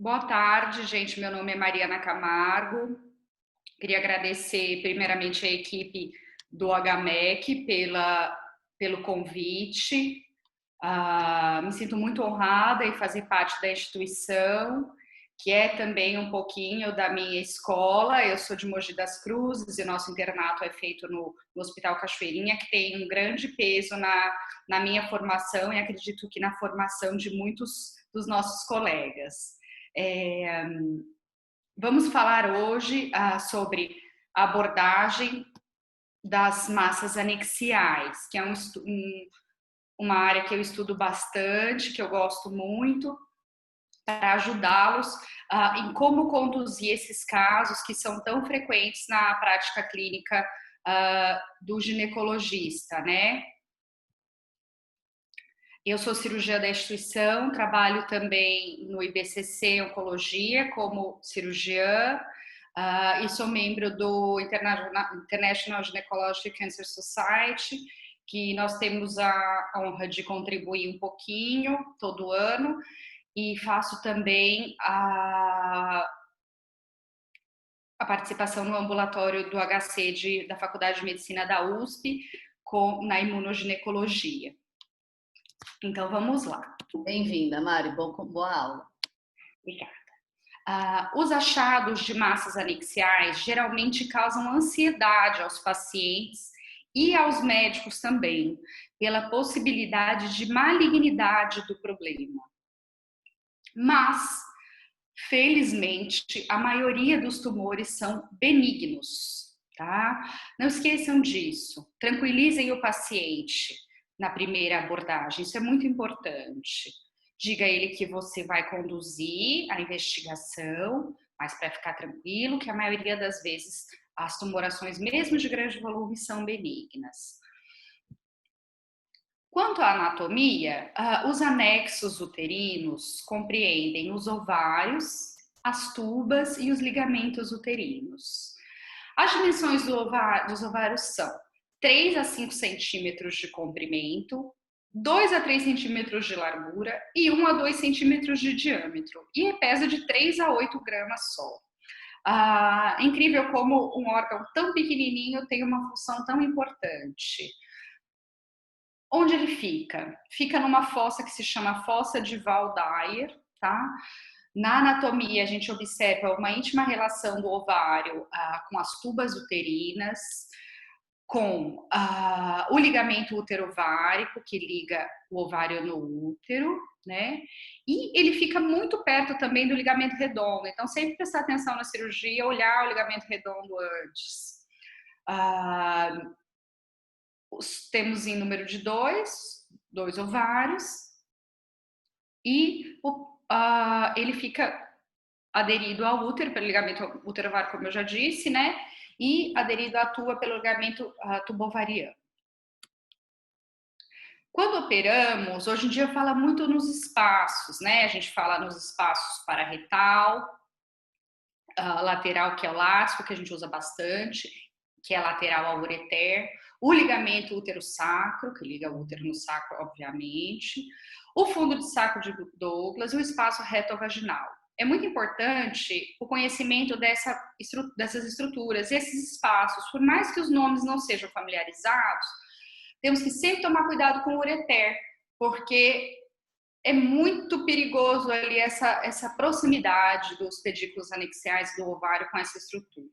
Boa tarde, gente. Meu nome é Mariana Camargo. Queria agradecer primeiramente a equipe do HMEC pelo convite. Me sinto muito honrada em fazer parte da instituição, que é também um pouquinho da minha escola. Eu sou de Mogi das Cruzes e o nosso internato é feito no Hospital Cachoeirinha, que tem um grande peso na minha formação e acredito que na formação de muitos dos nossos colegas. É, Vamos falar hoje sobre a abordagem das massas anexiais, que é uma área que eu estudo bastante, que eu gosto muito, para ajudá-los em como conduzir esses casos que são tão frequentes na prática clínica do ginecologista, né? Eu sou cirurgiã da instituição, trabalho também no IBCC Oncologia como cirurgiã e sou membro do International Gynecologic Cancer Society, que nós temos a honra de contribuir um pouquinho todo ano, e faço também a participação no ambulatório do HC da Faculdade de Medicina da USP na imunoginecologia. Então, vamos lá. Bem-vinda, Mari. Boa aula. Obrigada. Os achados de massas anexiais geralmente causam ansiedade aos pacientes e aos médicos também, pela possibilidade de malignidade do problema. Mas, felizmente, a maioria dos tumores são benignos, tá? Não esqueçam disso. Tranquilizem o paciente na primeira abordagem, isso é muito importante. Diga a ele que você vai conduzir a investigação, mas para ficar tranquilo, que a maioria das vezes as tumorações, mesmo de grande volume, são benignas. Quanto à anatomia, os anexos uterinos compreendem os ovários, as tubas e os ligamentos uterinos. As dimensões dos ovários são 3 a 5 centímetros de comprimento, 2 a 3 centímetros de largura e 1 a 2 centímetros de diâmetro. E pesa de 3 a 8 gramas só. É incrível como um órgão tão pequenininho tem uma função tão importante. Onde ele fica? Fica numa fossa que se chama fossa de Waldeyer, tá? Na anatomia, a gente observa uma íntima relação do ovário com as tubas uterinas, com o ligamento útero-ovárico, que liga o ovário no útero, né? E ele fica muito perto também do ligamento redondo. Então, sempre prestar atenção na cirurgia, olhar o ligamento redondo antes. Temos em número de dois ovários, e ele fica aderido ao útero, pelo ligamento útero-ovário, como eu já disse, né? E aderido à tuba pelo ligamento tubovariano. Quando operamos, hoje em dia fala muito nos espaços, né? A gente fala nos espaços pararetal, lateral, que é o látigo, que a gente usa bastante, que é lateral ao ureter, o ligamento útero-sacro, que liga o útero no sacro, obviamente, o fundo de sacro de Douglas e o espaço reto-vaginal. É muito importante o conhecimento dessas estruturas, esses espaços, por mais que os nomes não sejam familiarizados, temos que sempre tomar cuidado com o ureter, porque é muito perigoso ali essa proximidade dos pedículos anexiais do ovário com essa estrutura.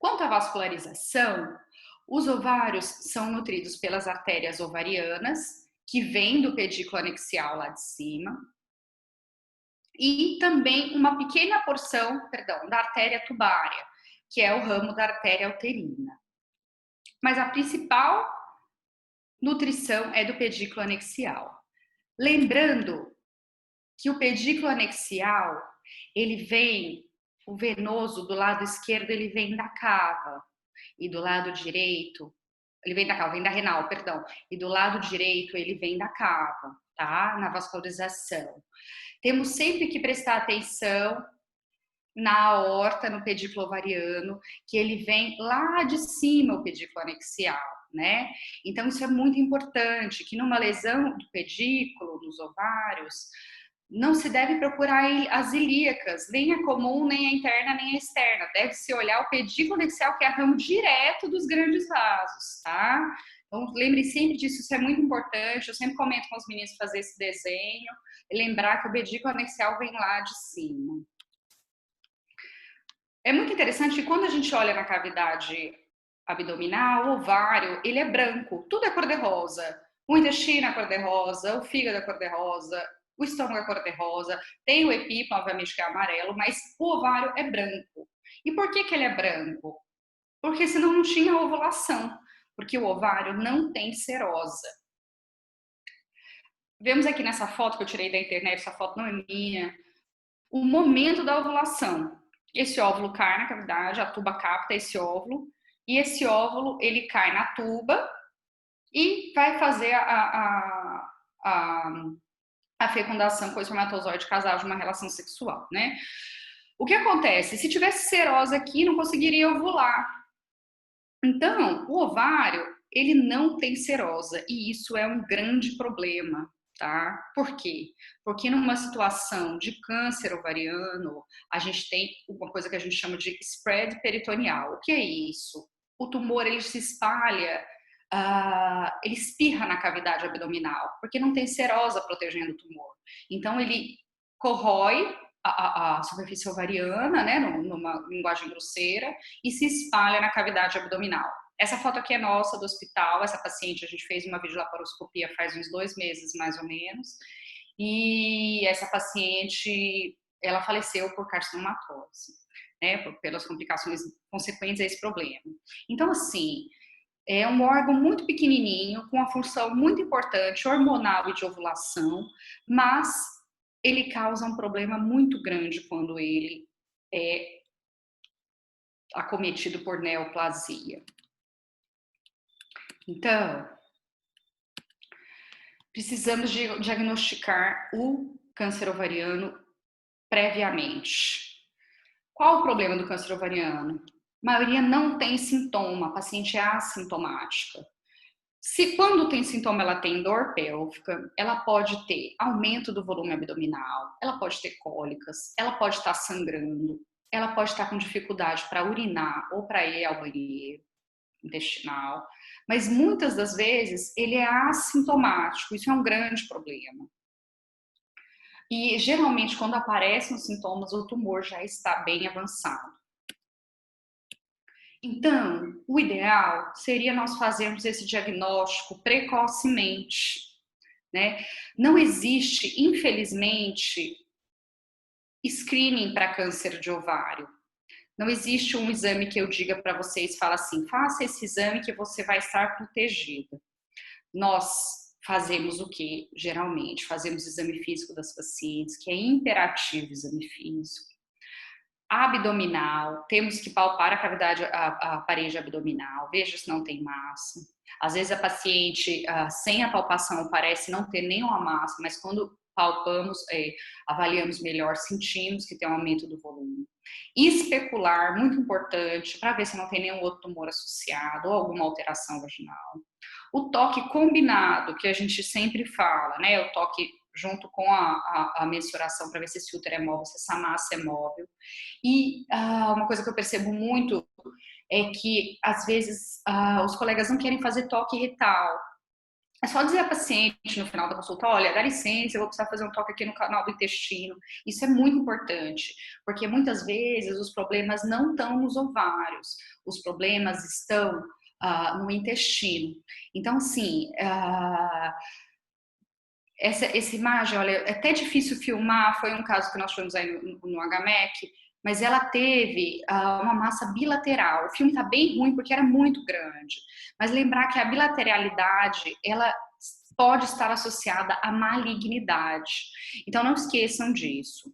Quanto à vascularização, os ovários são nutridos pelas artérias ovarianas, que vêm do pedículo anexial lá de cima, e também uma pequena porção, da artéria tubária, que é o ramo da artéria uterina. Mas a principal nutrição é do pedículo anexial. Lembrando que o pedículo anexial, ele vem, o venoso do lado esquerdo, ele vem da cava, e do lado direito, ele vem da cava, vem da renal, perdão, e do lado direito ele vem da cava, tá? Na vascularização. Temos sempre que prestar atenção na aorta, no pedículo ovariano, que ele vem lá de cima, o pedículo anexial, né? Então, isso é muito importante, que numa lesão do pedículo, dos ovários, não se deve procurar as ilíacas, nem a comum, nem a interna, nem a externa. Deve-se olhar o pedículo anexial, que é a ramo direto dos grandes vasos, tá? Então, lembre sempre disso, isso é muito importante. Eu sempre comento com os meninos fazer esse desenho e lembrar que o pedículo anexial vem lá de cima. É muito interessante que quando a gente olha na cavidade abdominal, o ovário, ele é branco, tudo é cor-de-rosa. O intestino é cor-de-rosa, o fígado é cor-de-rosa, o estômago é cor-de-rosa, tem o epíplo, obviamente, que é amarelo, mas o ovário é branco. E por que ele é branco? Porque senão não tinha ovulação, porque o ovário não tem serosa. Vemos aqui nessa foto que eu tirei da internet, essa foto não é minha, o momento da ovulação. Esse óvulo cai na cavidade, a tuba capta esse óvulo, e esse óvulo ele cai na tuba e vai fazer a fecundação com o espermatozoide casal de uma relação sexual, né? O que acontece? Se tivesse serosa aqui, não conseguiria ovular. Então, o ovário, ele não tem serosa, e isso é um grande problema, tá? Por quê? Porque numa situação de câncer ovariano, a gente tem uma coisa que a gente chama de spread peritoneal. O que é isso? O tumor, ele se espalha, ele espirra na cavidade abdominal, porque não tem serosa protegendo o tumor. Então, ele corrói a superfície ovariana, né, numa linguagem grosseira, e se espalha na cavidade abdominal. Essa foto aqui é nossa do hospital, essa paciente a gente fez uma videolaparoscopia faz uns 2 meses, mais ou menos, e essa paciente, ela faleceu por carcinomatose, né, pelas complicações consequentes a esse problema. Então, assim, é um órgão muito pequenininho, com uma função muito importante, hormonal e de ovulação, mas ele causa um problema muito grande quando ele é acometido por neoplasia. Então, precisamos diagnosticar o câncer ovariano previamente. Qual o problema do câncer ovariano? A maioria não tem sintoma, a paciente é assintomática. Se quando tem sintoma ela tem dor pélvica, ela pode ter aumento do volume abdominal, ela pode ter cólicas, ela pode estar sangrando, ela pode estar com dificuldade para urinar ou para ir ao banheiro intestinal, mas muitas das vezes ele é assintomático, isso é um grande problema. E geralmente quando aparecem os sintomas, o tumor já está bem avançado. Então, o ideal seria nós fazermos esse diagnóstico precocemente, né? Não existe, infelizmente, screening para câncer de ovário. Não existe um exame que eu diga para vocês, fala assim, faça esse exame que você vai estar protegida. Nós fazemos o que? Geralmente, fazemos exame físico das pacientes, que é imperativo o exame físico. Abdominal, temos que palpar a cavidade, a parede abdominal, veja se não tem massa. Às vezes a paciente, sem a palpação, parece não ter nenhuma massa, mas quando palpamos, avaliamos melhor, sentimos que tem um aumento do volume. Especular, muito importante, para ver se não tem nenhum outro tumor associado ou alguma alteração vaginal. O toque combinado, que a gente sempre fala, né? O toque junto com a mensuração para ver se esse útero é móvel, se essa massa é móvel. E uma coisa que eu percebo muito é que, às vezes, os colegas não querem fazer toque retal. É só dizer à paciente no final da consulta, olha, dá licença, eu vou precisar fazer um toque aqui no canal do intestino. Isso é muito importante, porque muitas vezes os problemas não estão nos ovários, os problemas estão no intestino. Então, assim, essa imagem, olha, é até difícil filmar, foi um caso que nós tivemos aí no HMEC, mas ela teve uma massa bilateral. O filme está bem ruim porque era muito grande, mas lembrar que a bilateralidade, ela pode estar associada à malignidade. Então não esqueçam disso.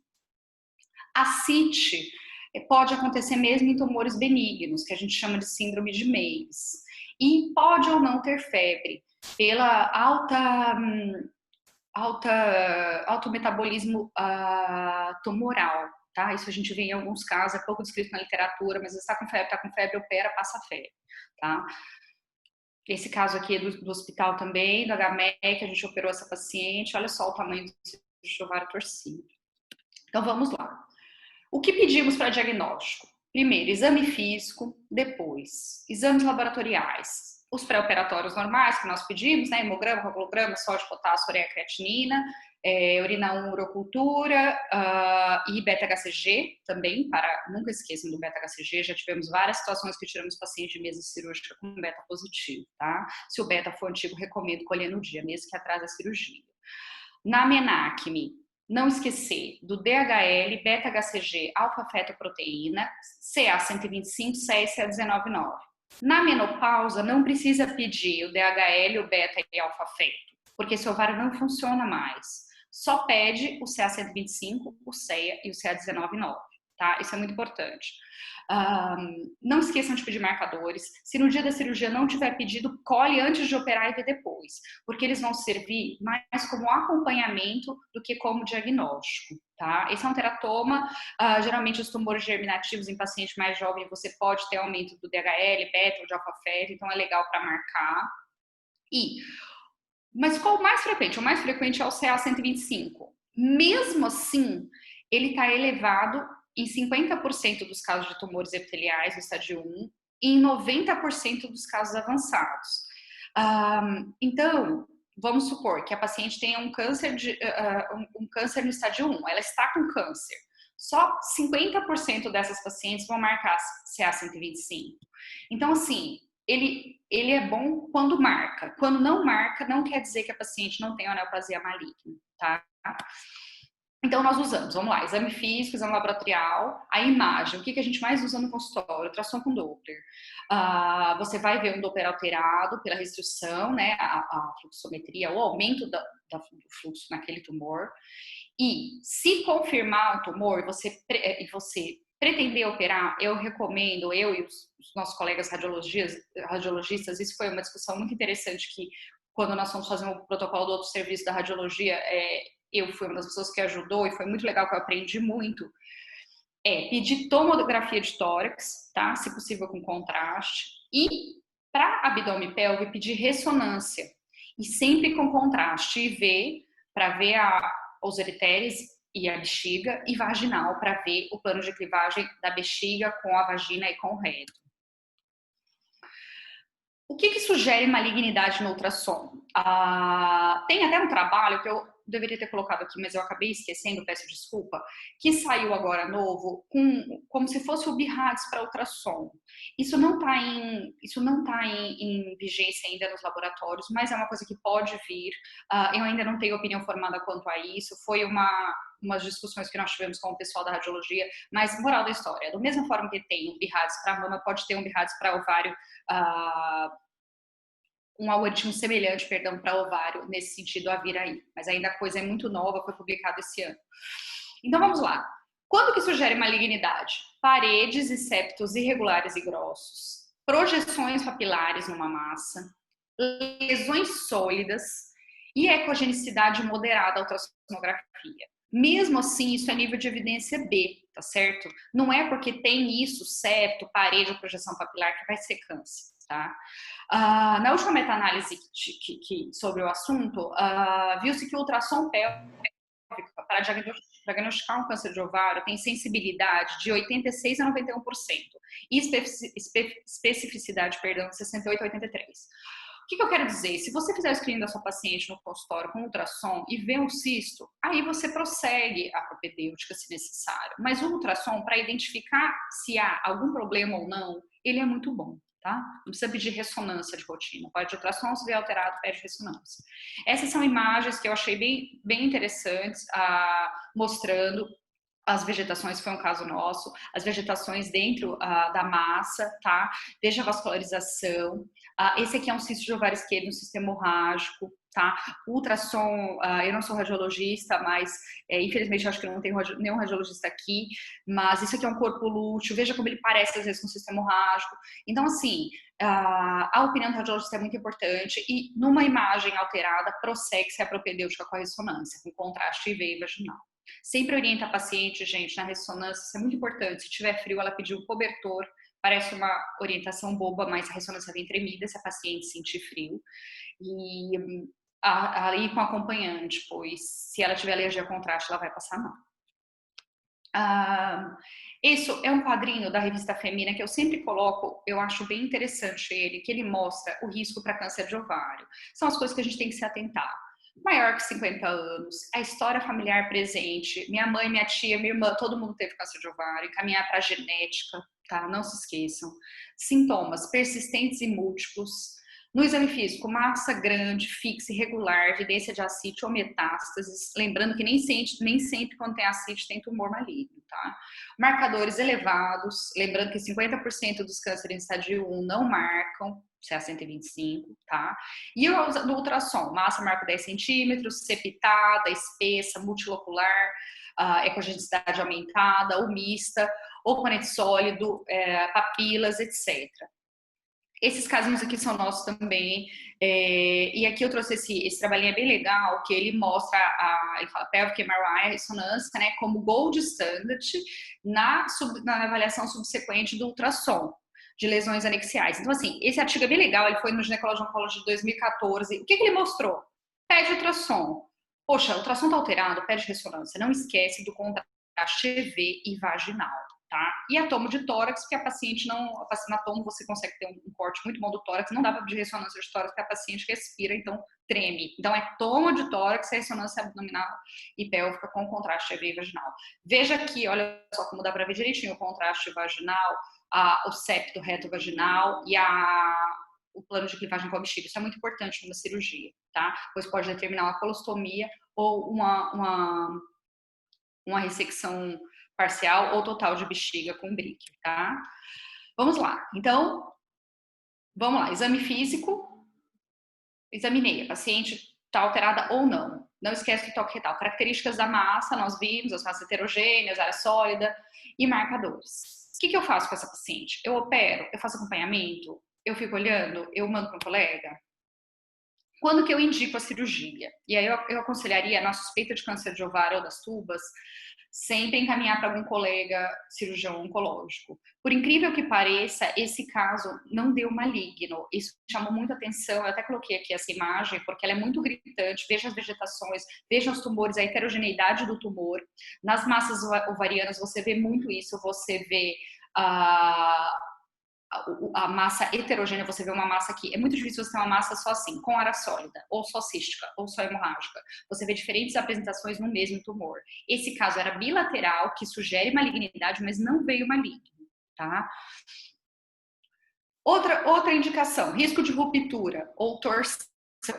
A CIT pode acontecer mesmo em tumores benignos, que a gente chama de síndrome de Meigs, e pode ou não ter febre pela alto metabolismo tumoral, tá? Isso a gente vê em alguns casos, é pouco descrito na literatura, mas está com febre, opera, passa febre, tá? Esse caso aqui é do hospital também, do HMEC, a gente operou essa paciente, olha só o tamanho do de ovário torcido. Então vamos lá. O que pedimos para diagnóstico? Primeiro, exame físico, depois, exames laboratoriais. Os pré-operatórios normais que nós pedimos, né? Hemograma, coagulograma, sódio, potássio, ureia, creatinina, urina 1, urocultura e beta-HCG também, nunca esqueçam do beta-HCG, já tivemos várias situações que tiramos pacientes de mesa cirúrgica com beta positivo, tá? Se o beta for antigo, recomendo colher no dia, mesmo que atrase a cirurgia. Na menacme, não esquecer do DHL, beta-HCG, alfa-fetoproteína, CA125, CA e CA199. Na menopausa, não precisa pedir o DHL, o beta e alfa-feto, porque esse ovário não funciona mais. Só pede o CA125, o CEA e o CA199, tá? Isso é muito importante. Não esqueçam de pedir marcadores. Se no dia da cirurgia não tiver pedido, colhe antes de operar e vê depois, porque eles vão servir mais como acompanhamento do que como diagnóstico, tá? Esse é um teratoma, geralmente os tumores germinativos em paciente mais jovem, você pode ter aumento do DHL, beta ou de alfa-feto, então é legal para marcar. Mas qual o mais frequente? O mais frequente é o CA125. Mesmo assim, ele está elevado em 50% dos casos de tumores epiteliais do estádio 1 e em 90% dos casos avançados. Então, vamos supor que a paciente tenha um câncer, um câncer no estádio 1, ela está com câncer. Só 50% dessas pacientes vão marcar CA125. Então, assim, ele é bom quando marca. Quando não marca, não quer dizer que a paciente não tem neoplasia maligna, tá? Então, nós usamos, vamos lá, exame físico, exame laboratorial, a imagem. O que a gente mais usa no consultório? Ultrassom com Doppler. Você vai ver um Doppler alterado pela restrição, né, a fluxometria, o aumento do fluxo naquele tumor. E se confirmar o tumor e você pretender operar, eu recomendo, eu e os nossos colegas radiologistas, isso foi uma discussão muito interessante que quando nós fomos fazer o protocolo do outro serviço da radiologia, eu fui uma das pessoas que ajudou e foi muito legal, que eu aprendi muito, pedir tomografia de tórax, tá? Se possível com contraste, e para abdômen e pelve pedir ressonância, e sempre com contraste, e ver, para ver os ureteres e a bexiga, e vaginal, para ver o plano de clivagem da bexiga com a vagina e com o reto. O que sugere malignidade no ultrassom? Tem até um trabalho que eu deveria ter colocado aqui, mas eu acabei esquecendo, peço desculpa, que saiu agora novo, como se fosse o BIRADS para ultrassom. Isso não está em vigência ainda nos laboratórios, mas é uma coisa que pode vir. Eu ainda não tenho opinião formada quanto a isso. Foi umas discussões que nós tivemos com o pessoal da radiologia, mas moral da história, da mesma forma que tem um BIRADS para mama, pode ter um BIRADS para ovário, um algoritmo semelhante, para ovário, nesse sentido a vir aí. Mas ainda a coisa é muito nova, foi publicado esse ano. Então vamos lá. Quando que sugere malignidade? Paredes e septos irregulares e grossos, projeções papilares numa massa, lesões sólidas e ecogenicidade moderada à ultrassonografia. Mesmo assim, isso é nível de evidência B, tá certo? Não é porque tem isso, septo, parede ou projeção papilar, que vai ser câncer, tá? Na última meta-análise sobre o assunto, viu-se que o ultrassom pélvico para diagnosticar um câncer de ovário tem sensibilidade de 86% a 91% e especificidade, de 68% a 83%. O que eu quero dizer? Se você fizer o screening da sua paciente no consultório com ultrassom e vê um cisto, aí você prossegue a propedêutica se necessário. Mas o ultrassom, para identificar se há algum problema ou não, ele é muito bom. Tá? Não precisa pedir ressonância de rotina. Pode de ultrassom, se vier alterado, pede ressonância. Essas são imagens que eu achei bem interessantes, mostrando as vegetações, foi um caso nosso, as vegetações dentro da massa, tá? Veja a vascularização. Esse aqui é um cisto de ovário esquerdo, um sistema hemorrágico, tá? Ultrassom, eu não sou radiologista, mas infelizmente acho que não tem nenhum radiologista aqui, mas isso aqui é um corpo lúteo, veja como ele parece às vezes com um sistema hemorrágico. Então, assim, a opinião do radiologista é muito importante e numa imagem alterada, prossegue-se a propedêutica com a ressonância, com contraste IV e vaginal. Sempre orienta a paciente, gente, na ressonância, isso é muito importante. Se tiver frio, ela pedir um cobertor. Parece uma orientação boba, mas a ressonância vem tremida se a paciente sentir frio. E ir com acompanhante, pois se ela tiver alergia a contraste, ela vai passar mal. Isso é um quadrinho da revista Femina que eu sempre coloco, eu acho bem interessante ele, que ele mostra o risco para câncer de ovário. São as coisas que a gente tem que se atentar. Maior que 50 anos, a história familiar presente, minha mãe, minha tia, minha irmã, todo mundo teve câncer de ovário, encaminhar para a genética, tá? Não se esqueçam. Sintomas persistentes e múltiplos. No exame físico, massa grande, fixa, irregular, evidência de ascite ou metástases. Lembrando que nem sempre quando tem ascite tem tumor maligno, tá? Marcadores elevados. Lembrando que 50% dos cânceres em estádio 1 não marcam, CA 125, tá? E o ultrassom, massa marca 10 centímetros, septada, espessa, multilocular, ecogenicidade aumentada, ou mista, oponente sólido, papilas, etc. Esses casinhos aqui são nossos também. E aqui eu trouxe esse trabalhinho bem legal, que ele mostra ele fala pelvic MRI, ressonância, né, como gold standard na avaliação subsequente do ultrassom de lesões anexiais. Então, assim, esse artigo é bem legal, ele foi no Gynecology Oncology de 2014. O que ele mostrou? Pede ultrassom. Poxa, o ultrassom está alterado, pede ressonância. Não esquece do contraste EV e vaginal. Tá? E a tomo de tórax, porque a paciente não. Na tomo você consegue ter um corte muito bom do tórax, não dá para pedir ressonância de tórax, porque a paciente respira, então treme. Então é tomo de tórax, ressonância abdominal e pélvica com contraste EV e vaginal. Veja aqui, olha só como dá para ver direitinho o contraste vaginal, o septo reto vaginal e o plano de clivagem com a bexiga. Isso é muito importante numa cirurgia, tá? Pois pode determinar uma colostomia ou uma ressecção parcial ou total de bexiga com bríquio, tá? Vamos lá. Então, vamos lá. Exame físico. Examinei. A paciente está alterada ou não. Não esquece do toque retal. Características da massa, nós vimos, as massas heterogêneas, área sólida e marcadores. O que eu faço com essa paciente? Eu opero? Eu faço acompanhamento? Eu fico olhando? Eu mando para um colega? Quando que eu indico a cirurgia? E aí eu aconselharia, na suspeita de câncer de ovário ou das tubas, sempre encaminhar para algum colega cirurgião oncológico. Por incrível que pareça, esse caso não deu maligno. Isso chamou muita atenção. Eu até coloquei aqui essa imagem, porque ela é muito gritante. Veja as vegetações, veja os tumores, a heterogeneidade do tumor. Nas massas ovarianas, você vê muito isso. Você vê a massa heterogênea, você vê uma massa aqui, é muito difícil você ter uma massa só assim, com área sólida, ou só cística, ou só hemorrágica. Você vê diferentes apresentações no mesmo tumor. Esse caso era bilateral, que sugere malignidade, mas não veio maligno, tá? Outra indicação, risco de ruptura ou torção.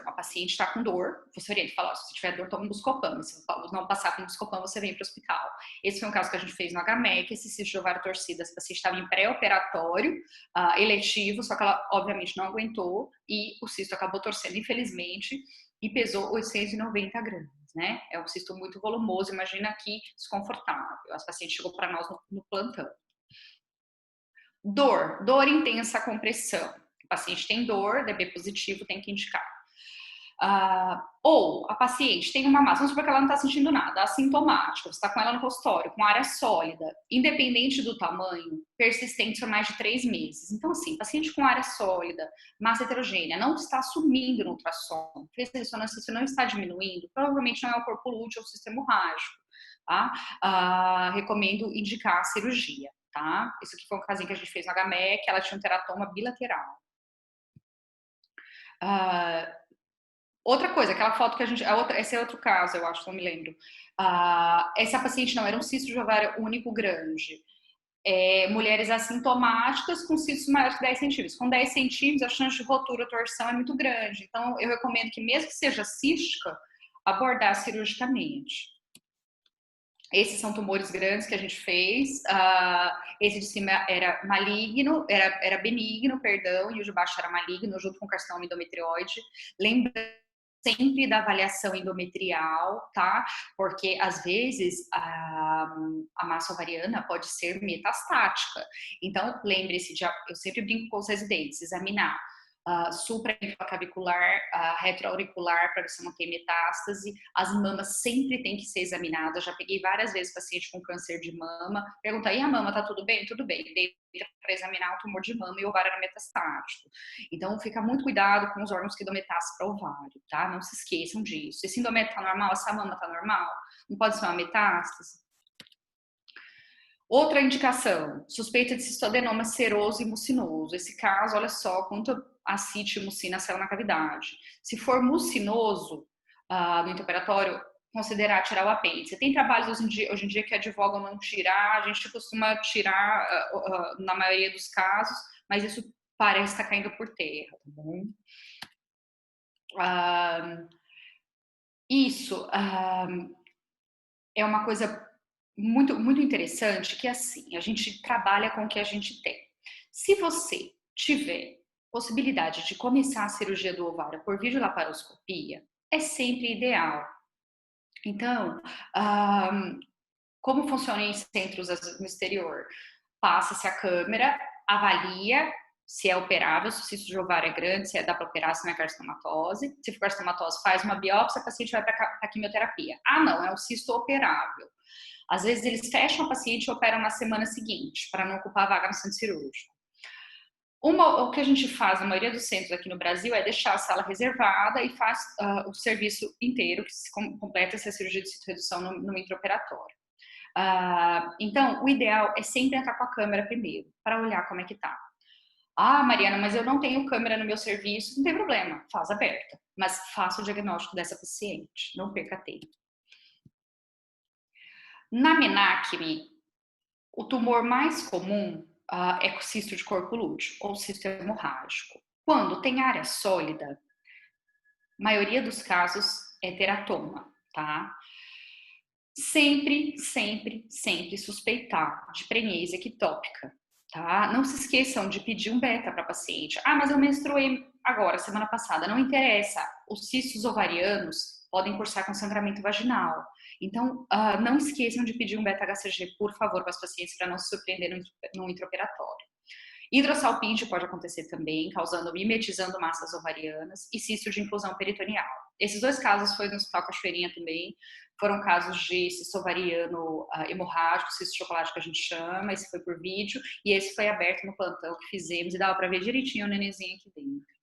A paciente está com dor, você orienta e fala, se tiver dor, toma um Buscopan. Se não passar com um Buscopan, você vem para o hospital. Esse foi um caso que a gente fez no HMEC, esse cisto de ovário torcido, essa paciente estava em pré-operatório, eletivo, só que ela, obviamente, não aguentou e o cisto acabou torcendo, infelizmente, e pesou 890 gramas, né? É um cisto muito volumoso, imagina aqui, desconfortável. As pacientes chegou para nós no plantão. Dor intensa, compressão. O paciente tem dor, DB positivo, tem que indicar. Ou a paciente tem uma massa, vamos supor que ela não está sentindo nada, assintomática, você está com ela no consultório, com área sólida, independente do tamanho, persistente por mais de 3 meses. Então, assim, paciente com área sólida, massa heterogênea, não está sumindo no ultrassom, fez ressonância, se não está diminuindo, provavelmente não é o corpo lúteo ou o sistema hemorrágico, tá? Recomendo indicar a cirurgia, tá? Isso aqui foi um casinho que a gente fez no HMEC, ela tinha um teratoma bilateral. Outra coisa, aquela foto que a gente. Esse é outro caso, eu acho, não me lembro. Essa paciente não era um cisto de ovário único grande. Mulheres assintomáticas com cistos maiores que 10 centímetros. Com 10 centímetros, a chance de rotura ou torção é muito grande. Então, eu recomendo que, mesmo que seja cística, abordar cirurgicamente. Esses são tumores grandes que a gente fez. Esse de cima era maligno, era benigno, perdão, e o de baixo era maligno, junto com carcinoma endometrioide. Lembrando sempre da avaliação endometrial, tá? Porque às vezes a massa ovariana pode ser metastática. Então, lembre-se, eu sempre brinco com os residentes, examinar suprainfraclavicular, retroauricular, para ver se não tem metástase. As mamas sempre têm que ser examinadas. Já peguei várias vezes paciente com câncer de mama. Pergunta, e a mama, tá tudo bem? Tudo bem. Para examinar o tumor de mama e o ovário era metastático. Então, fica muito cuidado com os órgãos que dão metástase para o ovário, tá? Não se esqueçam disso. Esse endométrio tá normal? Essa mama tá normal? Não pode ser uma metástase? Outra indicação, suspeita de cistoadenoma seroso e mucinoso. Esse caso, olha só quanto ascite e mucina saiu na cavidade. Se for mucinoso no intraoperatório, considerar tirar o apêndice. Tem trabalhos hoje em dia que advogam não tirar, a gente costuma tirar na maioria dos casos, mas isso parece estar caindo por terra, tá bom? Isso é uma coisa muito, muito interessante, que assim, a gente trabalha com o que a gente tem. Se você tiver possibilidade de começar a cirurgia do ovário por videolaparoscopia, é sempre ideal. Então, como funciona em centros no exterior? Passa-se a câmera, avalia se é operável, se o cisto de ovário é grande, se dá para operar, se não é carcinomatose. Se for carcinomatose, faz uma biópsia, o paciente vai para a quimioterapia. Ah, não, é um cisto operável. Às vezes eles fecham o paciente e operam na semana seguinte, para não ocupar a vaga no centro cirúrgico. O que a gente faz na maioria dos centros aqui no Brasil é deixar a sala reservada e faz o serviço inteiro, que se completa essa cirurgia de citoredução no intraoperatório. Então, o ideal é sempre entrar com a câmera primeiro, para olhar como é que tá. Ah, Mariana, mas eu não tenho câmera no meu serviço. Não tem problema, faz aberta. Mas faça o diagnóstico dessa paciente, não perca tempo. Na menacme, o tumor mais comum é o cisto de corpo lúteo ou cisto hemorrágico. Quando tem área sólida, maioria dos casos é teratoma, tá? Sempre, sempre, sempre suspeitar de prenese ectópica, tá? Não se esqueçam de pedir um beta para paciente. Ah, mas eu menstruei agora, semana passada. Não interessa. Os cistos ovarianos podem cursar com sangramento vaginal. Então, não esqueçam de pedir um beta-HCG, por favor, para os pacientes, para não se surpreender no intraoperatório. Hidrossalpíntio pode acontecer também, mimetizando massas ovarianas e cisto de inclusão peritoneal. Esses dois casos foi no Hospital Cachoeirinha também, foram casos de cisto ovariano hemorrágico, cisto de chocolate que a gente chama, esse foi por vídeo, e esse foi aberto no plantão que fizemos, e dava para ver direitinho o nenenzinho aqui dentro.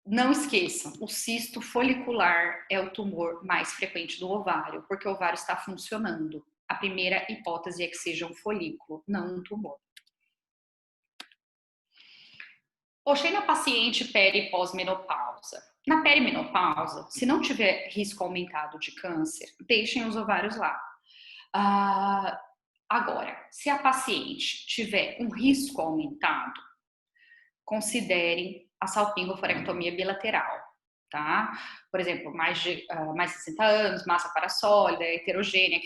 Não esqueçam, o cisto folicular é o tumor mais frequente do ovário, porque o ovário está funcionando. A primeira hipótese é que seja um folículo, não um tumor. Poxa, na paciente peri e pós-menopausa? Na perimenopausa, se não tiver risco aumentado de câncer, deixem os ovários lá. Agora, se a paciente tiver um risco aumentado, considerem a salpingoforectomia bilateral, tá? Por exemplo, mais de 60 anos, massa parasólida, heterogênea,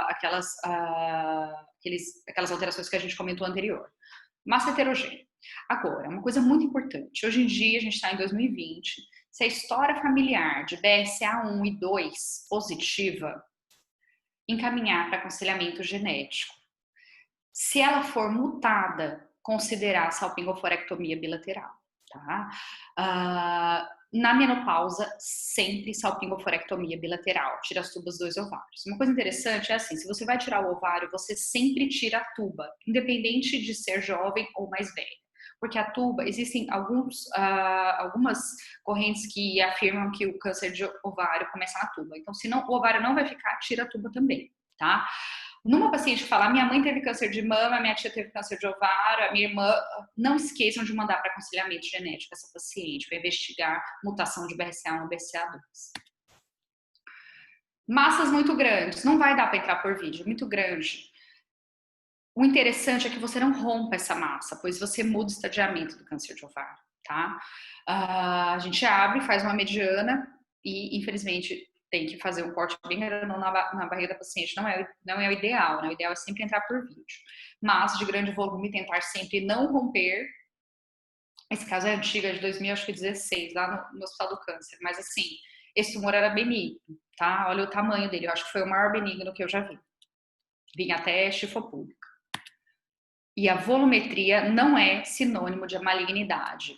aquelas alterações que a gente comentou anterior. Massa heterogênea. Agora, uma coisa muito importante, hoje em dia a gente está em 2020, se a história familiar de BRCA1 e 2 positiva, encaminhar para aconselhamento genético. Se ela for mutada, considerar a salpingoforectomia bilateral, tá? Na menopausa, sempre salpingoforectomia bilateral, tira as tubas dos ovários. Uma coisa interessante é assim, se você vai tirar o ovário, você sempre tira a tuba, independente de ser jovem ou mais velho. Porque a tuba, existem algumas correntes que afirmam que o câncer de ovário começa na tuba. Então, se não, o ovário não vai ficar, tira a tuba também, tá? Numa paciente que fala, minha mãe teve câncer de mama, minha tia teve câncer de ovário, a minha irmã, não esqueçam de mandar para aconselhamento genético essa paciente, para investigar mutação de BRCA1 ou BRCA2. Massas muito grandes, não vai dar para entrar por vídeo, muito grande. O interessante é que você não rompa essa massa, pois você muda o estadiamento do câncer de ovário, tá? A gente abre, faz uma mediana e, infelizmente, tem que fazer um corte bem grandão na barriga da paciente. Não é o ideal, né? O ideal é sempre entrar por vídeo. Mas de grande volume, tentar sempre não romper. Esse caso é antigo, é de 2016, lá no Hospital do Câncer. Mas assim, esse tumor era benigno, tá? Olha o tamanho dele, eu acho que foi o maior benigno que eu já vi. Vinha até chifo público. e a volumetria não é sinônimo de malignidade.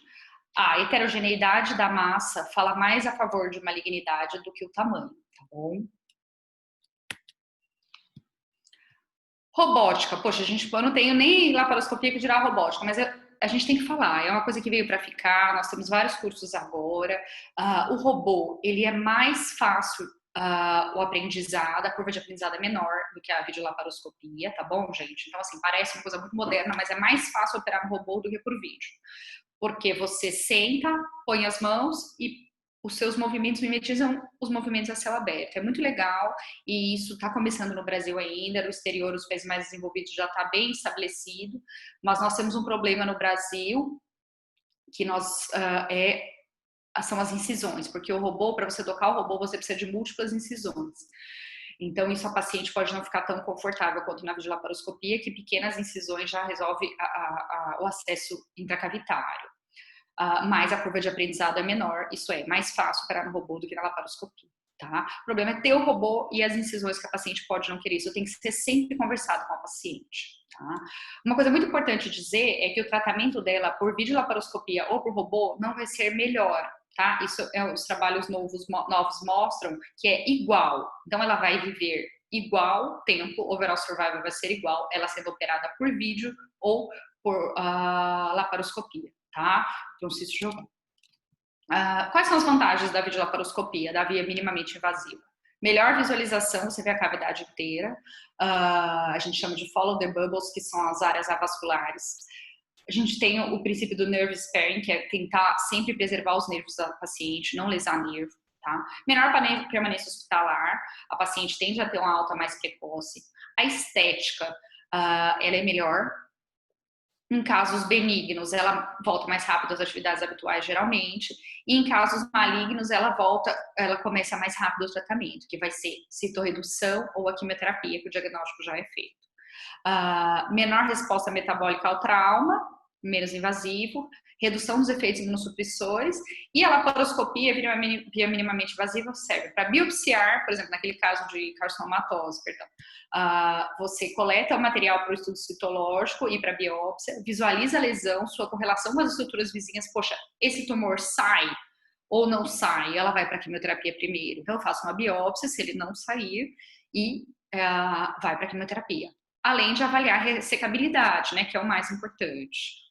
A heterogeneidade da massa fala mais a favor de malignidade do que o tamanho, tá bom? Robótica, poxa, eu não tenho nem laparoscopia que dirá robótica, mas a gente tem que falar, é uma coisa que veio para ficar, nós temos vários cursos agora. O robô, ele é mais fácil, o aprendizado, a curva de aprendizado é menor do que a videolaparoscopia, tá bom, gente? Então, assim, parece uma coisa muito moderna, mas é mais fácil operar no robô do que por vídeo. Porque você senta, põe as mãos e os seus movimentos mimetizam os movimentos a céu aberto. É muito legal e isso está começando no Brasil ainda, no exterior os países mais desenvolvidos já está bem estabelecido, mas nós temos um problema no Brasil que são as incisões, porque o robô, para você tocar o robô, você precisa de múltiplas incisões. Então, isso a paciente pode não ficar tão confortável quanto na videolaparoscopia, que pequenas incisões já resolve o acesso intracavitário. Mas a curva de aprendizado é menor, isso é, mais fácil operar no robô do que na laparoscopia, tá? O problema é ter o robô e as incisões que a paciente pode não querer, isso tem que ser sempre conversado com a paciente, tá? Uma coisa muito importante dizer é que o tratamento dela por videolaparoscopia ou por robô não vai ser melhor, tá? Isso os trabalhos novos mostram que é igual, então ela vai viver igual tempo, overall survival vai ser igual, ela sendo operada por vídeo ou por laparoscopia, tá? Para um cisto de ovário. Quais são as vantagens da videolaparoscopia, da via minimamente invasiva? Melhor visualização, você vê a cavidade inteira. A gente chama de follow the bubbles, que são as áreas avasculares. A gente tem o princípio do nerve sparing, que é tentar sempre preservar os nervos da paciente, não lesar nervo. Tá? Menor permanência hospitalar, a paciente tende a ter uma alta mais precoce. A estética, ela é melhor. Em casos benignos, ela volta mais rápido às atividades habituais, geralmente. E em casos malignos, ela começa mais rápido o tratamento, que vai ser citorredução ou a quimioterapia, que o diagnóstico já é feito. Menor resposta metabólica ao trauma, menos invasivo, redução dos efeitos imunossupressores, e a laparoscopia via minimamente invasiva serve para biopsiar, por exemplo, naquele caso de carcinomatose, você coleta o material para o estudo citológico e para biópsia, visualiza a lesão, sua correlação com as estruturas vizinhas, poxa, esse tumor sai ou não sai, ela vai para a quimioterapia primeiro. Então eu faço uma biópsia, se ele não sair, e vai para a quimioterapia. Além de avaliar a ressecabilidade, né, que é o mais importante.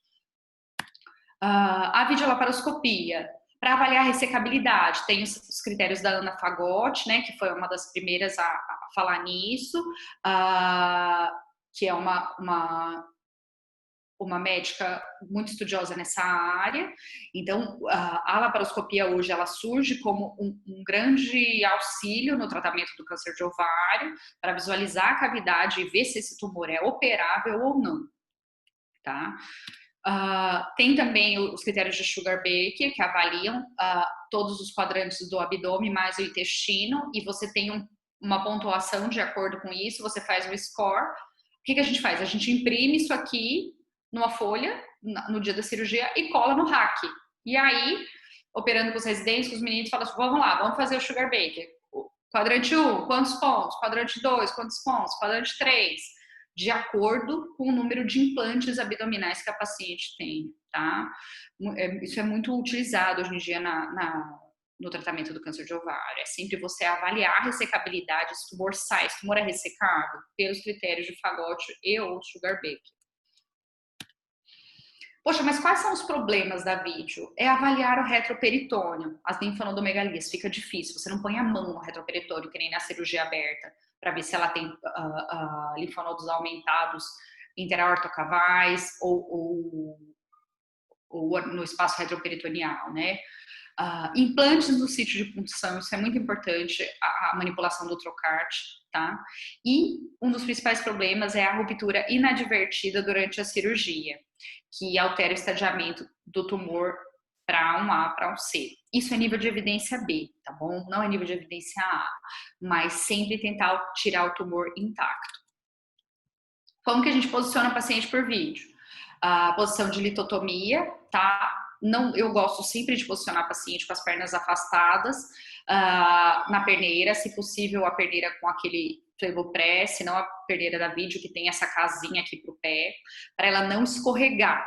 A videolaparoscopia, para avaliar a ressecabilidade, tem os critérios da Ana Fagotti, né, que foi uma das primeiras a falar nisso, que é uma médica muito estudiosa nessa área. Então, a laparoscopia hoje, ela surge como um grande auxílio no tratamento do câncer de ovário, para visualizar a cavidade e ver se esse tumor é operável ou não, tá? Tem também os critérios de Sugar-Baker, que avaliam todos os quadrantes do abdômen mais o intestino, e você tem uma pontuação de acordo com isso, você faz um score. O que a gente faz? A gente imprime isso aqui numa folha, no dia da cirurgia, e cola no rack. E aí, operando com os residentes, com os meninos, fala assim, vamos lá, vamos fazer o Sugar-Baker. Quadrante 1, quantos pontos? Quadrante 2, quantos pontos? Quadrante 3, de acordo com o número de implantes abdominais que a paciente tem, tá? Isso é muito utilizado hoje em dia no tratamento do câncer de ovário. É sempre você avaliar a ressecabilidade, se o tumor sai, se o tumor é ressecável, pelos critérios de Fagotti e ou Sugar-Baker. Poxa, mas quais são os problemas da vídeo? É avaliar o retroperitônio, as linfonodomegalias, fica difícil. Você não põe a mão no retroperitônio, que nem na cirurgia aberta, para ver se ela tem linfonodos aumentados interaortocavais ou no espaço retroperitoneal, né? Implantes no sítio de punção, isso é muito importante, a manipulação do trocarte, tá? E um dos principais problemas é a ruptura inadvertida durante a cirurgia, que altera o estadiamento do tumor para um A para um C. Isso é nível de evidência B, tá bom? Não é nível de evidência A, mas sempre tentar tirar o tumor intacto. Como que a gente posiciona o paciente por vídeo? A posição de litotomia, tá? Não, eu gosto sempre de posicionar o paciente com as pernas afastadas na perneira, se possível a perneira com aquele flebopress, não a perneira da vídeo que tem essa casinha aqui para o pé, para ela não escorregar.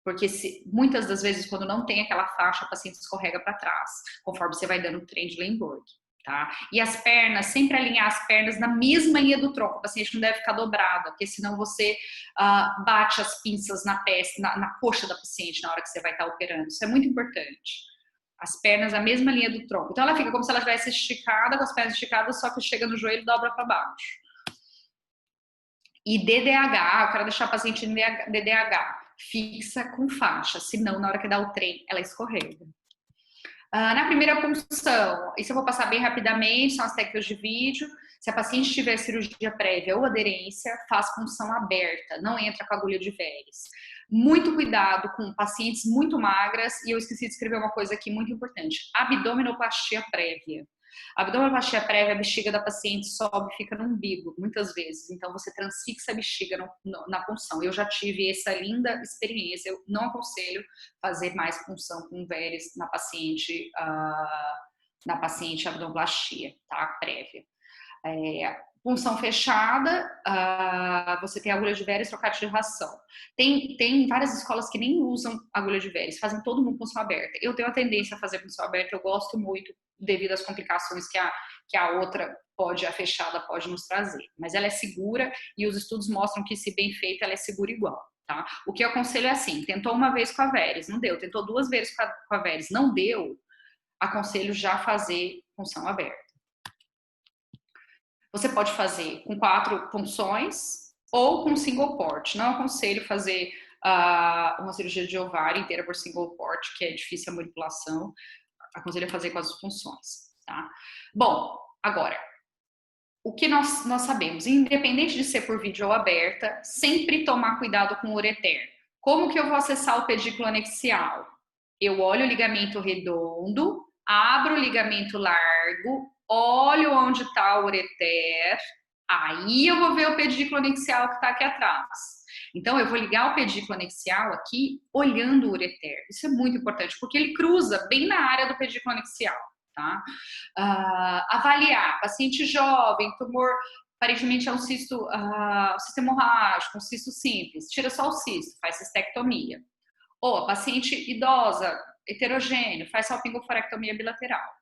Porque muitas das vezes, quando não tem aquela faixa, a paciente escorrega para trás, conforme você vai dando o trem de Lemborg. Tá? E as pernas, sempre alinhar as pernas na mesma linha do tronco. O paciente não deve ficar dobrada, porque senão você bate as pinças na coxa da paciente na hora que você vai estar operando. Isso é muito importante. As pernas na mesma linha do tronco. Então ela fica como se ela estivesse esticada, com as pernas esticadas, só que chega no joelho e dobra para baixo. E DDH, eu quero deixar a paciente em DDH, fixa com faixa, senão na hora que dá o trem, ela escorrega. Na primeira punção, isso eu vou passar bem rapidamente, são as técnicas de vídeo. Se a paciente tiver cirurgia prévia ou aderência, faz punção aberta, não entra com agulha de Veress. Muito cuidado com pacientes muito magras, e eu esqueci de escrever uma coisa aqui muito importante, abdominoplastia prévia. A abdominoplastia prévia, a bexiga da paciente sobe e fica no umbigo, muitas vezes. Então, você transfixa a bexiga na punção. Eu já tive essa linda experiência. Eu não aconselho fazer mais punção com Veress na paciente abdominoplastia, tá? Prévia. Punção fechada, você tem agulha de Veress, trocate de ração. Tem várias escolas que nem usam agulha de Veress, fazem todo mundo punção aberta. Eu tenho a tendência a fazer punção aberta, eu gosto muito devido às complicações que a outra a fechada pode nos trazer. Mas ela é segura e os estudos mostram que, se bem feita, ela é segura igual. Tá? O que eu aconselho é assim, tentou uma vez com a Veress, não deu. Tentou 2 vezes com a Veress, não deu. Aconselho já fazer punção aberta. Você pode fazer com 4 punções ou com single port. Não aconselho fazer uma cirurgia de ovário inteira por single port, que é difícil a manipulação. Aconselho a fazer com as funções. Tá? Bom, agora, o que nós sabemos, independente de ser por vídeo ou aberta, sempre tomar cuidado com o ureter. Como que eu vou acessar o pedículo anexial? Eu olho o ligamento redondo, abro o ligamento largo, olho onde está o ureter, aí eu vou ver o pedículo anexial que está aqui atrás. Então, eu vou ligar o pedículo anexial aqui, olhando o ureter. Isso é muito importante, porque ele cruza bem na área do pedículo anexial. Tá? Avaliar, paciente jovem, tumor, aparentemente é um cisto hemorrágico, um cisto simples, tira só o cisto, faz cistectomia. Ou a paciente idosa, heterogêneo, faz salpingoforectomia bilateral.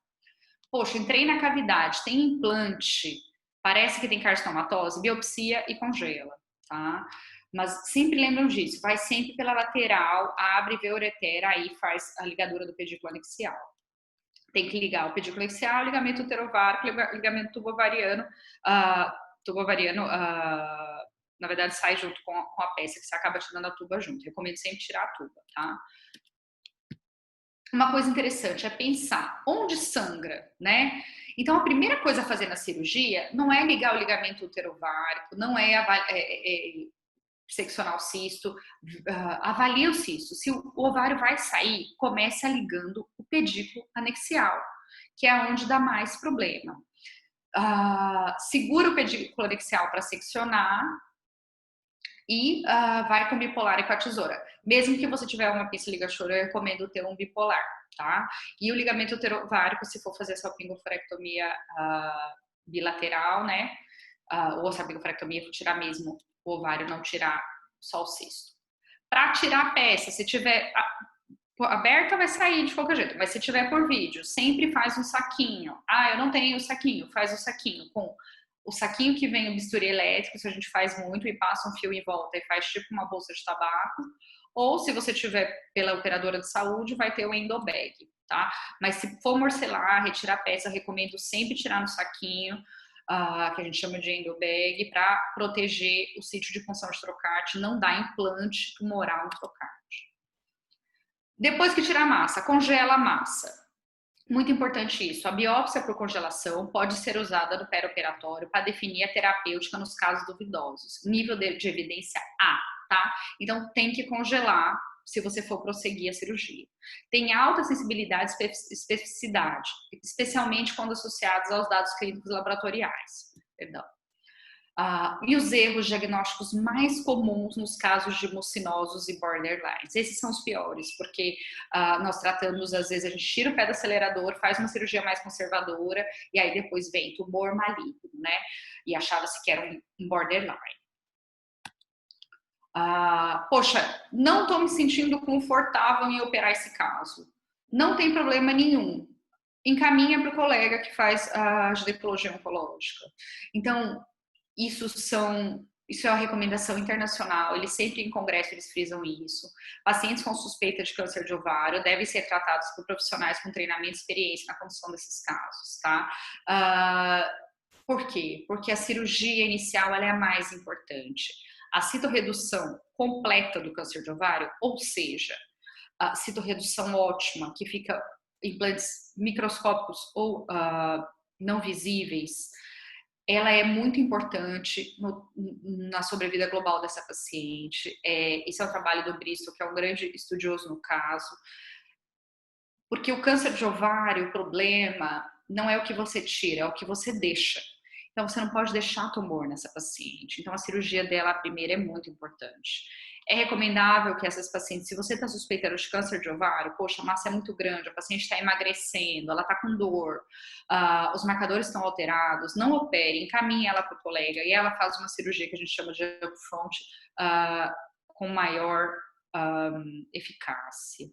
Poxa, entrei na cavidade, tem implante, parece que tem carcinomatose, biopsia e congela, tá? Mas sempre lembram disso, vai sempre pela lateral, abre, vê a ureter, aí faz a ligadura do pedículo anexial. Tem que ligar o pedículo anexial, ligamento uterovárico, ligamento tubovariano, na verdade sai junto com a peça, que você acaba tirando a tuba junto. Recomendo sempre tirar a tuba, tá? Uma coisa interessante é pensar onde sangra, né? Então, a primeira coisa a fazer na cirurgia não é ligar o ligamento uterovárico, não é seccionar o cisto, avalia o cisto. Se o ovário vai sair, começa ligando o pedículo anexial, que é onde dá mais problema. Segura o pedículo anexial para seccionar e vai com bipolar e com a tesoura. Mesmo que você tiver uma pinça ligachora, eu recomendo ter um bipolar, tá? E o ligamento uterovárico, se for fazer a salpingoforectomia bilateral, né? Ou a salpingoforectomia, tirar mesmo o ovário, não tirar só o cisto. Para tirar a peça, se tiver aberta, vai sair de qualquer jeito, mas se tiver por vídeo, sempre faz um saquinho. Eu não tenho o saquinho, faz o saquinho com o saquinho que vem o bisturi elétrico, isso a gente faz muito, e passa um fio em volta e faz tipo uma bolsa de tabaco. Ou se você tiver pela operadora de saúde, vai ter o endobag, tá? Mas se for morcelar, retirar a peça, recomendo sempre tirar no saquinho, que a gente chama de endobag, para proteger o sítio de punção de trocarte, não dar implante tumoral no trocarte. Depois que tira a massa, congela a massa. Muito importante isso. A biópsia por congelação pode ser usada no pré-operatório para definir a terapêutica nos casos duvidosos. Nível de evidência A, tá? Então, tem que congelar se você for prosseguir a cirurgia. Tem alta sensibilidade e especificidade, especialmente quando associados aos dados clínicos laboratoriais. Perdão. E os erros diagnósticos mais comuns nos casos de mucinosos e borderlines. Esses são os piores, porque nós tratamos, às vezes a gente tira o pé do acelerador, faz uma cirurgia mais conservadora, e aí depois vem tumor maligno, né? E achava-se que era um borderline. Poxa, não estou me sentindo confortável em operar esse caso. Não tem problema nenhum. Encaminha para o colega que faz a ginecologia oncológica. Então, isso é uma recomendação internacional, eles sempre em congresso eles frisam isso. Pacientes com suspeita de câncer de ovário devem ser tratados por profissionais com treinamento e experiência na condução desses casos, tá? Por quê? Porque a cirurgia inicial ela é a mais importante. A citorredução completa do câncer de ovário, ou seja, a citorredução ótima, que fica implantes microscópicos ou não visíveis, ela é muito importante na sobrevida global dessa paciente. Esse é o trabalho do Bristol, que é um grande estudioso no caso. Porque o câncer de ovário, o problema não é o que você tira, é o que você deixa. Então, você não pode deixar tumor nessa paciente. Então, a cirurgia dela, a primeira, é muito importante. É recomendável que essas pacientes, se você está suspeitando de câncer de ovário, poxa, a massa é muito grande, a paciente está emagrecendo, ela está com dor, os marcadores estão alterados, não opere, encaminhe ela para o colega e ela faz uma cirurgia que a gente chama de upfront com maior eficácia.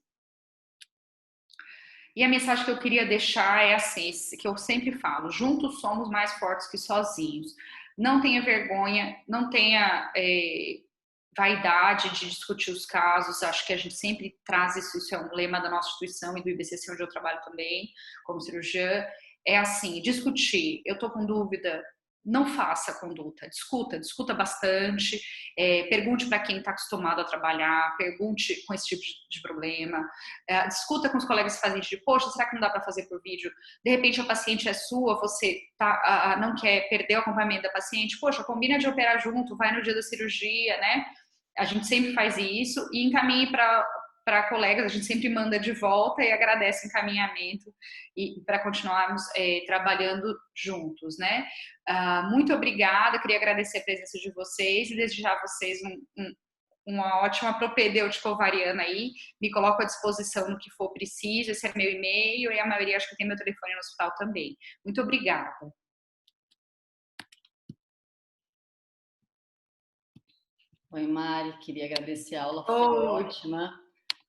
E a mensagem que eu queria deixar é assim, que eu sempre falo, juntos somos mais fortes que sozinhos. Não tenha vergonha, não tenha vaidade de discutir os casos, acho que a gente sempre traz isso é um lema da nossa instituição e do IBCC, onde eu trabalho também, como cirurgiã, é assim, discutir, eu tô com dúvida, não faça conduta, discuta bastante, pergunte para quem está acostumado a trabalhar, pergunte com esse tipo de problema, discuta com os colegas que fazem de, poxa, será que não dá para fazer por vídeo? De repente a paciente é sua, você não quer perder o acompanhamento da paciente, poxa, combina de operar junto, vai no dia da cirurgia, né? A gente sempre faz isso e encaminhe para colegas, a gente sempre manda de volta e agradece o encaminhamento e para continuarmos trabalhando juntos, né? Muito obrigada, queria agradecer a presença de vocês e desejar a vocês uma ótima propedêutica ovariana aí, me coloco à disposição no que for preciso, esse é meu e-mail e a maioria acho que tem meu telefone no hospital também. Muito obrigada. Oi, Mari, queria agradecer a aula, foi ótima.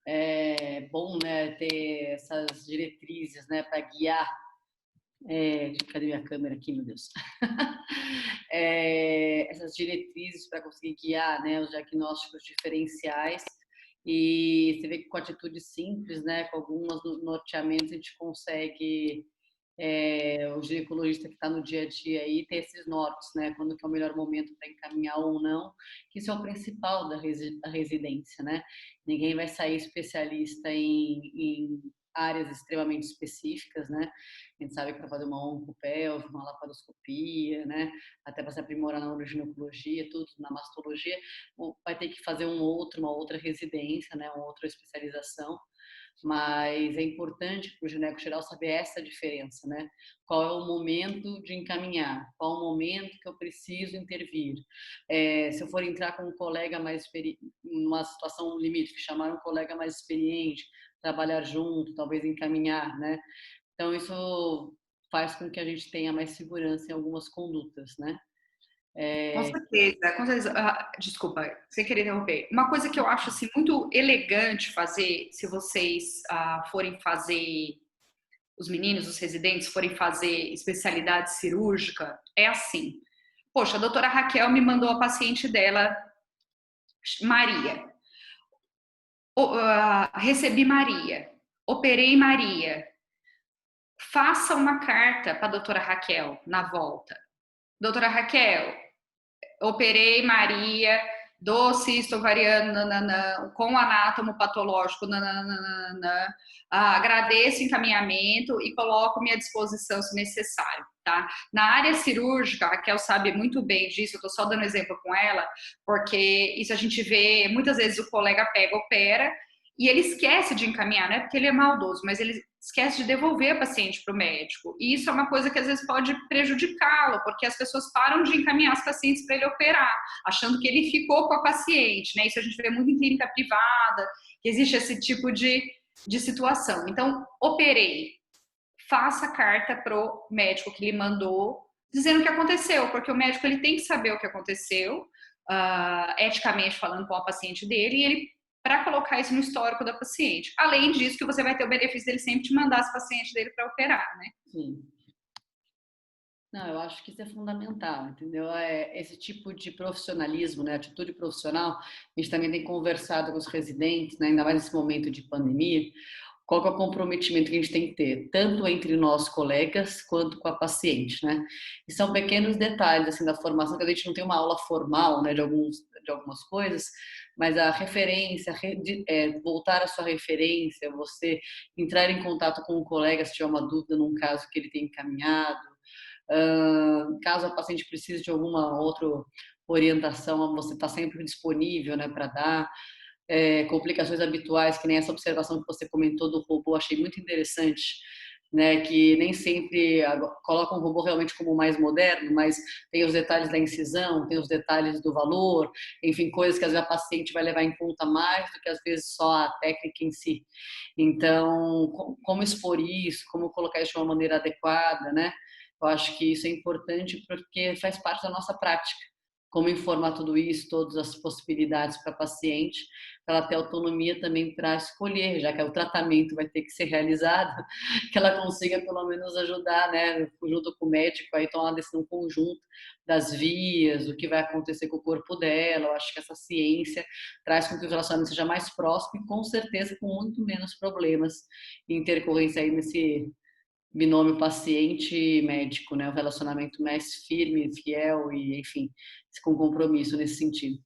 É bom, né, ter essas diretrizes, né, para guiar. Cadê minha câmera aqui, meu Deus? Essas diretrizes para conseguir guiar, né, os diagnósticos diferenciais. E você vê que com atitude simples, né, com alguns norteamentos, a gente consegue o ginecologista que está no dia a dia aí ter esses nortes, né? Quando que é o melhor momento para encaminhar ou não, que isso é o principal da residência, né? Ninguém vai sair especialista em áreas extremamente específicas, né? A gente sabe que para fazer uma oncopelve, uma laparoscopia, né? Até para se aprimorar na uroginecologia, tudo na mastologia, vai ter que fazer uma outra residência, né? Uma outra especialização. Mas é importante para o gineco geral saber essa diferença, né? Qual é o momento de encaminhar? Qual é o momento que eu preciso intervir? Se eu for entrar com um colega mais numa situação limite, chamar um colega mais experiente, trabalhar junto, talvez encaminhar, né? Então isso faz com que a gente tenha mais segurança em algumas condutas, né? Com certeza, com certeza. Desculpa, sem querer interromper. Uma coisa que eu acho assim, muito elegante fazer, se vocês forem fazer, os meninos, os residentes, forem fazer especialidade cirúrgica, é assim. Poxa, a doutora Raquel me mandou a paciente dela, Maria. Recebi Maria. Operei Maria. Faça uma carta para a doutora Raquel na volta. Doutora Raquel, operei Maria, do cisto ovariano, com anátomo patológico, agradeço o encaminhamento e coloco-me à disposição se necessário, tá? Na área cirúrgica, a Raquel sabe muito bem disso, eu tô só dando exemplo com ela, porque isso a gente vê, muitas vezes o colega pega, opera, e ele esquece de encaminhar, não é porque ele é maldoso, mas ele esquece de devolver a paciente para o médico. E isso é uma coisa que às vezes pode prejudicá-lo, porque as pessoas param de encaminhar as pacientes para ele operar, achando que ele ficou com a paciente, né? Isso a gente vê muito em clínica privada, que existe esse tipo de situação. Então, operei, faça carta pro médico que lhe mandou, dizendo o que aconteceu, porque o médico ele tem que saber o que aconteceu, eticamente falando com a paciente dele, e ele para colocar isso no histórico da paciente. Além disso, que você vai ter o benefício dele sempre te mandar as pacientes dele para operar, né? Sim. Não, eu acho que isso é fundamental, entendeu? Esse tipo de profissionalismo, né, atitude profissional, a gente também tem conversado com os residentes, né, ainda mais nesse momento de pandemia, qual que é o comprometimento que a gente tem que ter, tanto entre nós colegas quanto com a paciente, né? E são pequenos detalhes assim da formação, que a gente não tem uma aula formal, né, de algumas coisas, mas a referência, voltar à sua referência, você entrar em contato com o colega se tiver uma dúvida num caso que ele tem encaminhado, caso a paciente precise de alguma outra orientação, você está sempre disponível, né, para dar. Complicações habituais, que nem essa observação que você comentou do robô, achei muito interessante, né, que nem sempre colocam o robô realmente como mais moderno, mas tem os detalhes da incisão, tem os detalhes do valor, enfim, coisas que às vezes a paciente vai levar em conta mais do que às vezes só a técnica em si. Então, como expor isso, como colocar isso de uma maneira adequada, né? Eu acho que isso é importante porque faz parte da nossa prática. Como informar tudo isso, todas as possibilidades para a paciente, para ela ter autonomia também para escolher, já que o tratamento vai ter que ser realizado, que ela consiga pelo menos ajudar, né, junto com o médico, aí tomar uma decisão conjunta das vias, o que vai acontecer com o corpo dela. Eu acho que essa ciência traz com que o relacionamento seja mais próximo e com certeza com muito menos problemas em intercorrência aí nesse binômio paciente-médico, né? O relacionamento mais firme, fiel e, enfim, com compromisso nesse sentido.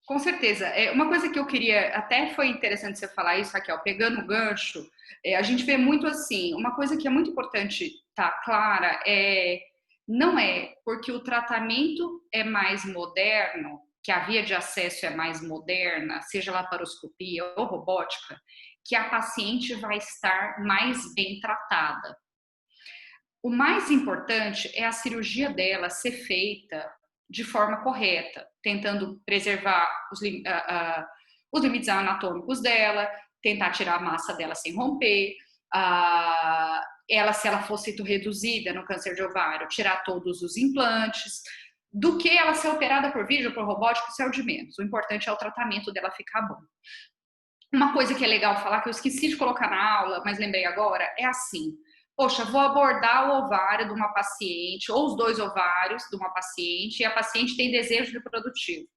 Com certeza. Uma coisa que eu queria, até foi interessante você falar isso, Raquel, pegando o gancho, a gente vê muito assim, uma coisa que é muito importante estar clara não é porque o tratamento é mais moderno, que a via de acesso é mais moderna, seja laparoscopia ou robótica, que a paciente vai estar mais bem tratada. O mais importante é a cirurgia dela ser feita de forma correta, tentando preservar os limites anatômicos dela, tentar tirar a massa dela sem romper, ela, se ela for sido reduzida no câncer de ovário, tirar todos os implantes, do que ela ser operada por vídeo ou por robótico, isso é o de menos. O importante é o tratamento dela ficar bom. Uma coisa que é legal falar, que eu esqueci de colocar na aula, mas lembrei agora, é assim: poxa, vou abordar o ovário de uma paciente, ou os dois ovários de uma paciente, e a paciente tem desejo reprodutivo.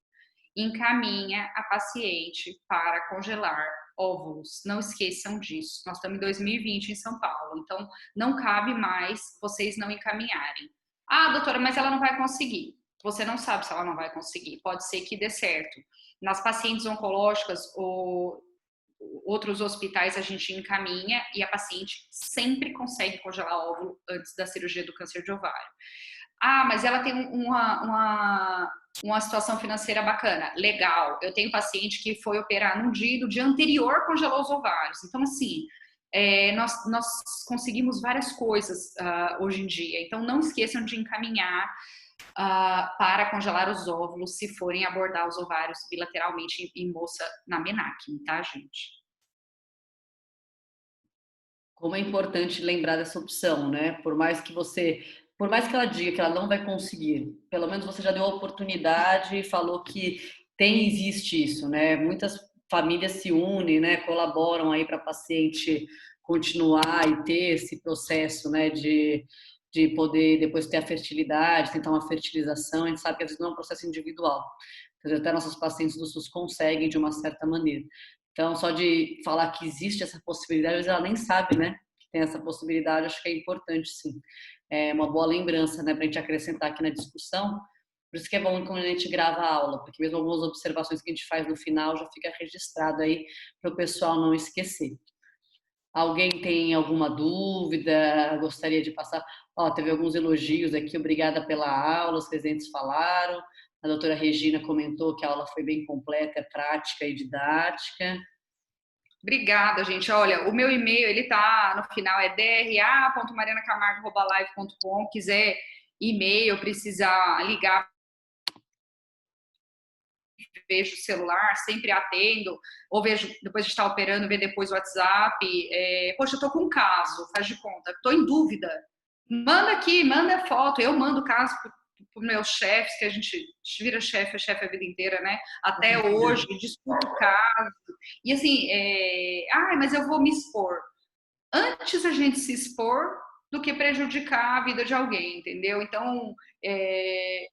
Encaminha a paciente para congelar óvulos. Não esqueçam disso. Nós estamos em 2020 em São Paulo, então não cabe mais vocês não encaminharem. Ah, doutora, mas ela não vai conseguir. Você não sabe se ela não vai conseguir. Pode ser que dê certo. Nas pacientes oncológicas, outros hospitais a gente encaminha e a paciente sempre consegue congelar óvulo antes da cirurgia do câncer de ovário. Ah, mas ela tem uma situação financeira bacana. Legal, eu tenho paciente que foi operar num dia, no dia anterior congelou os ovários. Então, assim, nós conseguimos várias coisas hoje em dia. Então, não esqueçam de encaminhar para congelar os óvulos se forem abordar os ovários bilateralmente em moça na menacne, tá, gente? Como é importante lembrar dessa opção, né? Por mais que ela diga que ela não vai conseguir, pelo menos você já deu a oportunidade e falou que existe isso, né? Muitas famílias se unem, né? Colaboram aí para a paciente continuar e ter esse processo, né? De poder depois ter a fertilidade, tentar uma fertilização. A gente sabe que às vezes não é um processo individual. Até nossos pacientes do SUS conseguem de uma certa maneira. Então, só de falar que existe essa possibilidade, às vezes ela nem sabe, né? Que tem essa possibilidade, acho que é importante, sim. É uma boa lembrança, né? Para a gente acrescentar aqui na discussão. Por isso que é bom quando a gente grava a aula, porque mesmo algumas observações que a gente faz no final já fica registrado aí para o pessoal não esquecer. Alguém tem alguma dúvida? Gostaria de passar? Teve alguns elogios aqui, obrigada pela aula, os residentes falaram. A doutora Regina comentou que a aula foi bem completa, prática e didática. Obrigada, gente. Olha, o meu e-mail, ele tá no final, é dra.marianacamargo@live.com. Quiser e-mail, precisar ligar, vejo o celular, sempre atendo, ou vejo, depois de estar operando, ver depois o WhatsApp. Poxa, eu tô com um caso, faz de conta, tô em dúvida. Manda aqui, manda foto, eu mando o caso para meus chefes, que a gente vira chefe a vida inteira, né? Até hoje, discuto o caso. E assim, mas eu vou me expor. Antes a gente se expor do que prejudicar a vida de alguém, entendeu? Então,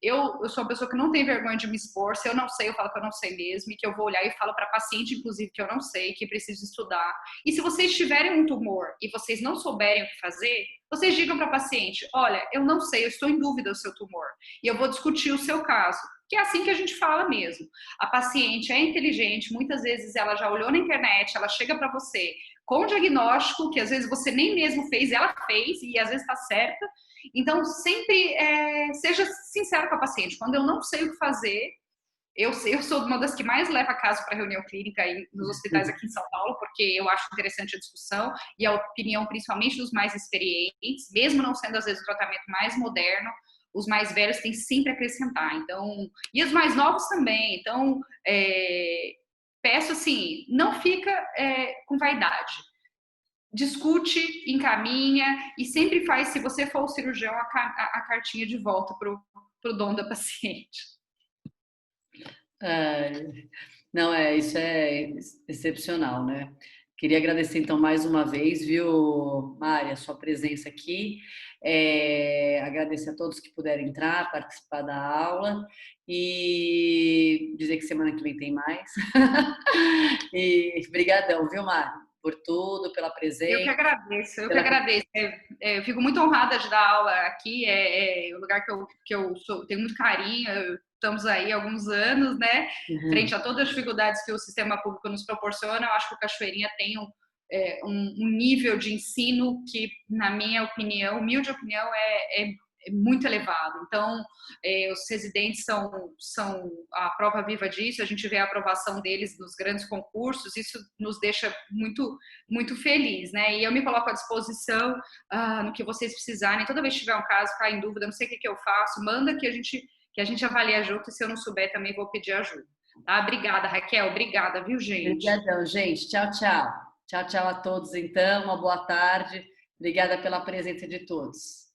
eu sou uma pessoa que não tem vergonha de me expor. Se eu não sei, eu falo que eu não sei mesmo, e que eu vou olhar e falo para paciente, inclusive, que eu não sei, que preciso estudar. E se vocês tiverem um tumor e vocês não souberem o que fazer, vocês digam para a paciente: olha, eu não sei, eu estou em dúvida do seu tumor, e eu vou discutir o seu caso. Que é assim que a gente fala mesmo. A paciente é inteligente, muitas vezes ela já olhou na internet, ela chega para você com diagnóstico que às vezes você nem mesmo fez, ela fez, e às vezes está certa. Então, sempre seja sincero com a paciente. Quando eu não sei o que fazer, eu sou uma das que mais leva caso para reunião clínica aí nos hospitais aqui em São Paulo, porque eu acho interessante a discussão e a opinião, principalmente dos mais experientes, mesmo não sendo às vezes o tratamento mais moderno, os mais velhos têm sempre a acrescentar. Então, e os mais novos também. Então, peço assim, não fica com vaidade. Discute, encaminha e sempre faz, se você for o cirurgião, a cartinha de volta para o dono da paciente. Não, isso é excepcional, né? Queria agradecer, então, mais uma vez, viu, Mari, a sua presença aqui. Agradecer a todos que puderam entrar, participar da aula e dizer que semana que vem tem mais. E brigadão, viu, Mari, por tudo, pela presença. Eu que agradeço, eu que agradeço. Eu fico muito honrada de dar aula aqui, é um lugar que eu tenho muito carinho. Estamos aí há alguns anos, né? Frente a todas as dificuldades que o sistema público nos proporciona, eu acho que o Cachoeirinha tem um nível de ensino que, na minha opinião, humilde opinião, é muito elevado. Então, os residentes são a prova viva disso, a gente vê a aprovação deles nos grandes concursos, isso nos deixa muito, muito feliz, né? E eu me coloco à disposição no que vocês precisarem. Toda vez que tiver um caso, ficar em dúvida, não sei o que eu faço, manda que a gente avalia junto, e se eu não souber também vou pedir ajuda. Tá? Obrigada, Raquel. Obrigada, viu, gente? Obrigadão, gente. Tchau, tchau. Tchau, tchau a todos, então. Uma boa tarde. Obrigada pela presença de todos.